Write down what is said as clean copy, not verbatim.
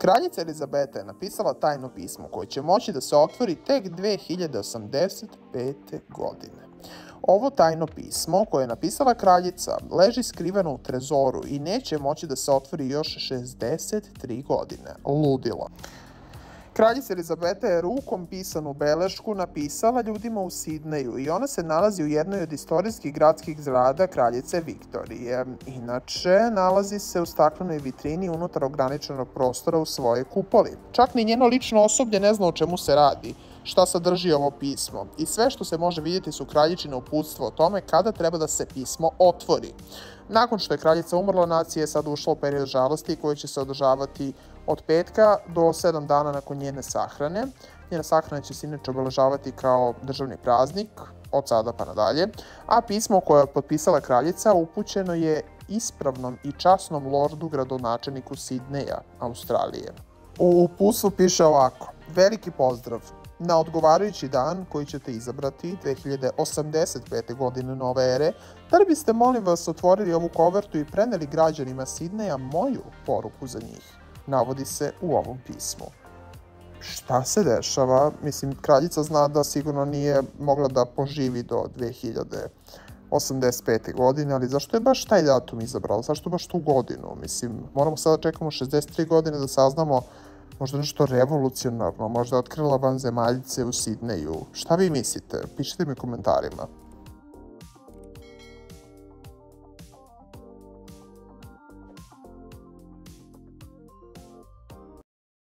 Kraljica Elizabeta je napisala tajno pismo koje će moći da se otvori tek 2085. godine. Ovo tajno pismo koje je napisala kraljica leži skriveno u trezoru i neće moći da se otvori još 63 godine. Ludilo. Kraljica Elizabeta je rukom pisanu belešku napisala ljudima u Sidneju i ona se nalazi u jednoj od istorijskih gradskih zgrada kraljice Viktorije. Inače, nalazi se u staklenoj vitrini unutar ograničenog prostora u svojoj kupoli. Čak ni njeno lično osoblje ne zna o čemu se radi, šta sadrži ovo pismo. I sve što se može vidjeti su kraljičine uputstva o tome kada treba da se pismo otvori. Nakon što je kraljica umrla, nacija je sad ušla u period žalosti koji će se održavati od petka do 7 dana nakon njene sahrane. Njena sahrana će se inače obeležavati kao državni praznik od sada pa nadalje, a pismo koje je potpisala kraljica upućeno je ispravnom i časnom lordu gradonačelniku Sidneja, Australije. U uputstvu piše ovako: veliki pozdrav. Na odgovarajući dan koji ćete izabrati 2085. godine nove ere, da li biste molim vas otvorili ovu kovertu i preneli građanima Sidneja moju poruku za njih? Navodi se u ovom pismu. Šta se dešava? Mislim, kraljica zna da sigurno nije mogla da poživi do 2085. godine, ali zašto je baš taj datum izabrala? Zašto baš tu godinu? Mislim, moramo sada čekamo 63 godine da saznamo možda nešto revolucionarno, možda je otkrila vanzemaljice u Sidneju. Šta vi mislite? Pišite mi u komentarima.